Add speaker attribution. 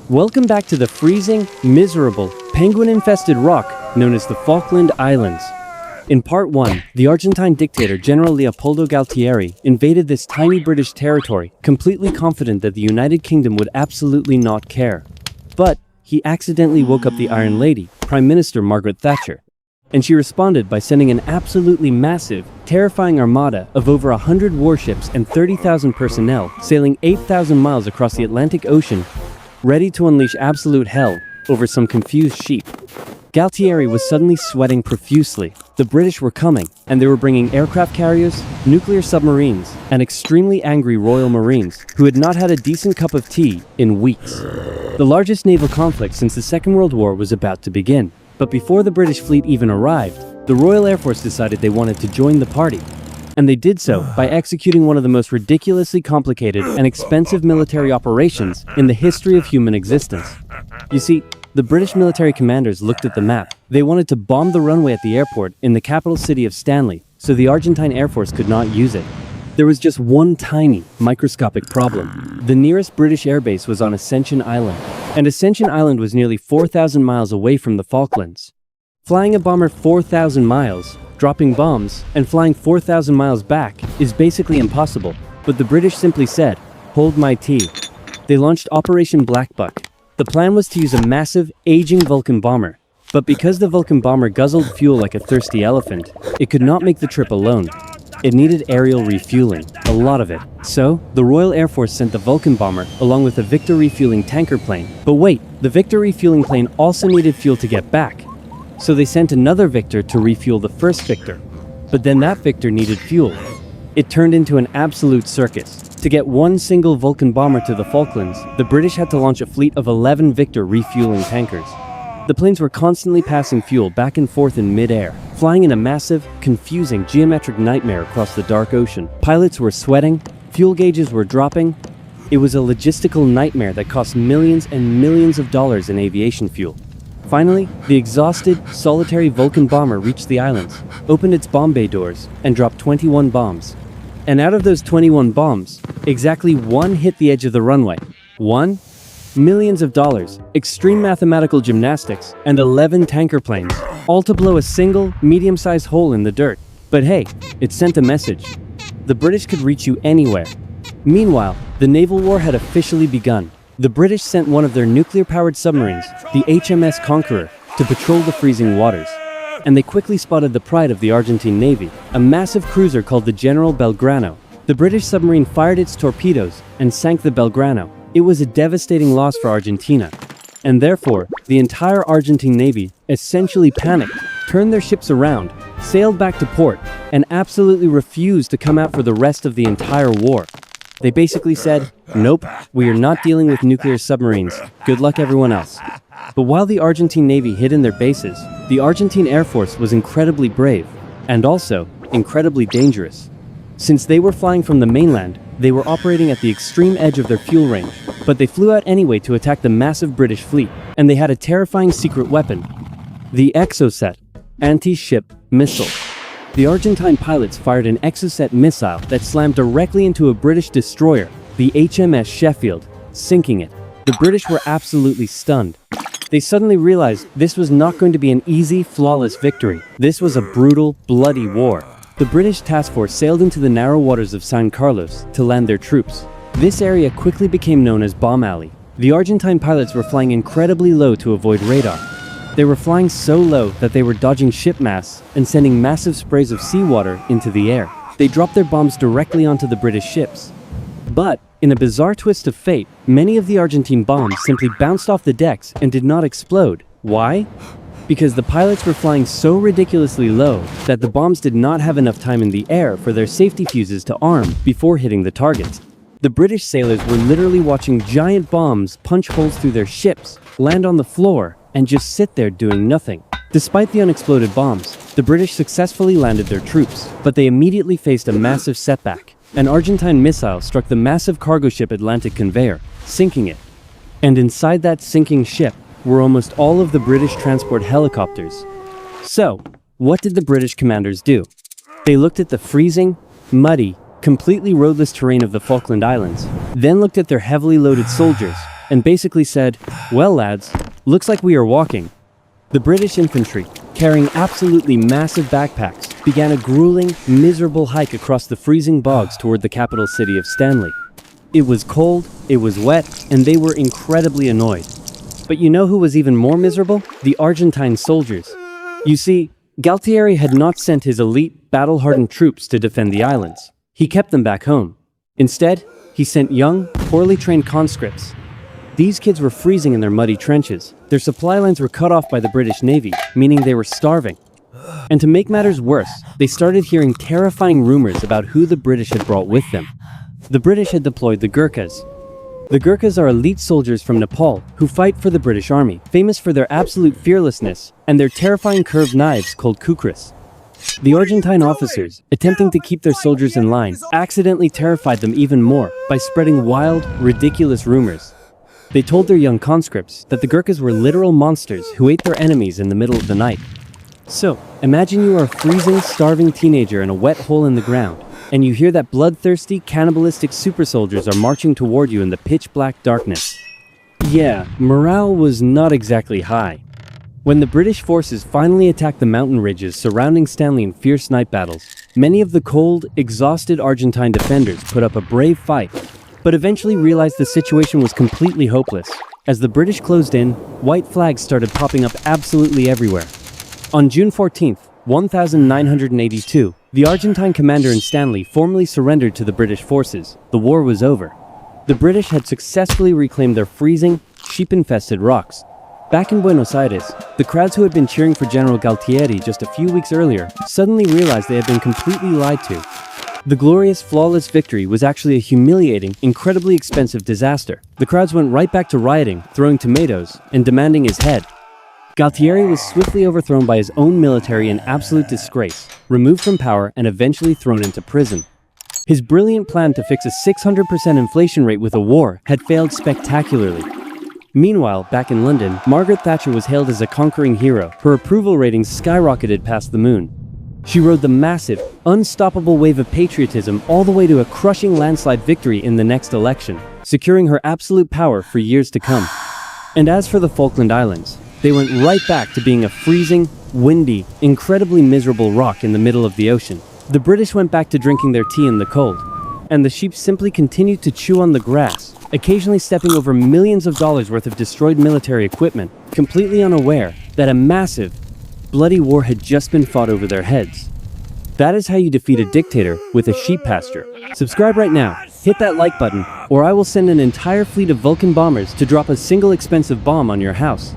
Speaker 1: Welcome back to the freezing, miserable, penguin-infested rock known as the Falkland Islands. In Part 1, the Argentine dictator General Leopoldo Galtieri invaded this tiny British territory, completely confident that the United Kingdom would absolutely not care. But he accidentally woke up the Iron Lady, Prime Minister Margaret Thatcher. And she responded by sending an absolutely massive, terrifying armada of over 100 warships and 30,000 personnel sailing 8,000 miles across the Atlantic Ocean, ready to unleash absolute hell over some confused sheep. Galtieri was suddenly sweating profusely. The British were coming, and they were bringing aircraft carriers, nuclear submarines, and extremely angry Royal Marines who had not had a decent cup of tea in weeks. The largest naval conflict since the Second World War was about to begin. But before the British fleet even arrived, the Royal Air Force decided they wanted to join the party. And they did so by executing one of the most ridiculously complicated and expensive military operations in the history of human existence. You see, the British military commanders looked at the map. They wanted to bomb the runway at the airport in the capital city of Stanley, so the Argentine Air Force could not use it. There was just one tiny, microscopic problem. The nearest British airbase was on Ascension Island, and Ascension Island was nearly 4,000 miles away from the Falklands. Flying a bomber 4,000 miles, dropping bombs, and flying 4,000 miles back is basically impossible, but the British simply said, "Hold my tea." They launched Operation Blackbuck. The plan was to use a massive, aging Vulcan bomber, but because the Vulcan bomber guzzled fuel like a thirsty elephant, it could not make the trip alone. It needed aerial refueling, a lot of it. So, the Royal Air Force sent the Vulcan bomber along with a Victor refueling tanker plane. But wait, the Victor refueling plane also needed fuel to get back. So they sent another Victor to refuel the first Victor. But then that Victor needed fuel. It turned into an absolute circus. To get one single Vulcan bomber to the Falklands, the British had to launch a fleet of 11 Victor refueling tankers. The planes were constantly passing fuel back and forth in mid-air, flying in a massive, confusing geometric nightmare across the dark ocean. Pilots were sweating, fuel gauges were dropping. It was a logistical nightmare that cost millions and millions of dollars in aviation fuel. Finally, the exhausted, solitary Vulcan bomber reached the islands, opened its bomb bay doors, and dropped 21 bombs. And out of those 21 bombs, exactly one hit the edge of the runway. One? Millions of dollars, extreme mathematical gymnastics, and 11 tanker planes, all to blow a single, medium-sized hole in the dirt. But hey, it sent a message. The British could reach you anywhere. Meanwhile, the naval war had officially begun. The British sent one of their nuclear-powered submarines, the HMS Conqueror, to patrol the freezing waters. And they quickly spotted the pride of the Argentine Navy, a massive cruiser called the General Belgrano. The British submarine fired its torpedoes and sank the Belgrano. It was a devastating loss for Argentina. And therefore, the entire Argentine Navy essentially panicked, turned their ships around, sailed back to port, and absolutely refused to come out for the rest of the entire war. They basically said, "Nope, we are not dealing with nuclear submarines. Good luck everyone else." But while the Argentine Navy hid in their bases, the Argentine Air Force was incredibly brave, and also incredibly dangerous. Since they were flying from the mainland, they were operating at the extreme edge of their fuel range, but they flew out anyway to attack the massive British fleet, and they had a terrifying secret weapon, the Exocet, anti-ship missile. The Argentine pilots fired an Exocet missile that slammed directly into a British destroyer, the HMS Sheffield, sinking it. The British were absolutely stunned. They suddenly realized this was not going to be an easy, flawless victory. This was a brutal, bloody war. The British task force sailed into the narrow waters of San Carlos to land their troops. This area quickly became known as Bomb Alley. The Argentine pilots were flying incredibly low to avoid radar. They were flying so low that they were dodging ship masts and sending massive sprays of seawater into the air. They dropped their bombs directly onto the British ships. But, in a bizarre twist of fate, many of the Argentine bombs simply bounced off the decks and did not explode. Why? Because the pilots were flying so ridiculously low that the bombs did not have enough time in the air for their safety fuses to arm before hitting the targets. The British sailors were literally watching giant bombs punch holes through their ships, land on the floor, and just sit there doing nothing. Despite the unexploded bombs, the British successfully landed their troops, but they immediately faced a massive setback. An Argentine missile struck the massive cargo ship Atlantic Conveyor, sinking it. And inside that sinking ship were almost all of the British transport helicopters. So, what did the British commanders do? They looked at the freezing, muddy, completely roadless terrain of the Falkland Islands, then looked at their heavily loaded soldiers, and basically said, "Well, lads, looks like we are walking." The British infantry, carrying absolutely massive backpacks, began a grueling, miserable hike across the freezing bogs toward the capital city of Stanley. It was cold, it was wet, and they were incredibly annoyed. But you know who was even more miserable? The Argentine soldiers. You see, Galtieri had not sent his elite, battle-hardened troops to defend the islands. He kept them back home. Instead, he sent young, poorly trained conscripts. These kids were freezing in their muddy trenches. Their supply lines were cut off by the British Navy, meaning they were starving. And to make matters worse, they started hearing terrifying rumors about who the British had brought with them. The British had deployed the Gurkhas. The Gurkhas are elite soldiers from Nepal who fight for the British Army, famous for their absolute fearlessness and their terrifying curved knives called kukris. The Argentine officers, attempting to keep their soldiers in line, accidentally terrified them even more by spreading wild, ridiculous rumors. They told their young conscripts that the Gurkhas were literal monsters who ate their enemies in the middle of the night. So, imagine you are a freezing, starving teenager in a wet hole in the ground, and you hear that bloodthirsty, cannibalistic super soldiers are marching toward you in the pitch-black darkness. Yeah, morale was not exactly high. When the British forces finally attacked the mountain ridges surrounding Stanley in fierce night battles, many of the cold, exhausted Argentine defenders put up a brave fight, but eventually realized the situation was completely hopeless. As the British closed in, white flags started popping up absolutely everywhere. On June 14th, 1982, the Argentine commander in Stanley formally surrendered to the British forces. The war was over. The British had successfully reclaimed their freezing, sheep-infested rocks. Back in Buenos Aires, the crowds who had been cheering for General Galtieri just a few weeks earlier suddenly realized they had been completely lied to. The glorious, flawless victory was actually a humiliating, incredibly expensive disaster. The crowds went right back to rioting, throwing tomatoes, and demanding his head. Galtieri was swiftly overthrown by his own military in absolute disgrace, removed from power, and eventually thrown into prison. His brilliant plan to fix a 600% inflation rate with a war had failed spectacularly. Meanwhile, back in London, Margaret Thatcher was hailed as a conquering hero. Her approval ratings skyrocketed past the moon. She rode the massive, unstoppable wave of patriotism all the way to a crushing landslide victory in the next election, securing her absolute power for years to come. And as for the Falkland Islands, they went right back to being a freezing, windy, incredibly miserable rock in the middle of the ocean. The British went back to drinking their tea in the cold, and the sheep simply continued to chew on the grass, occasionally stepping over millions of dollars worth of destroyed military equipment, completely unaware that a massive, bloody war had just been fought over their heads. That is how you defeat a dictator with a sheep pasture. Subscribe right now, hit that like button, or I will send an entire fleet of Vulcan bombers to drop a single expensive bomb on your house.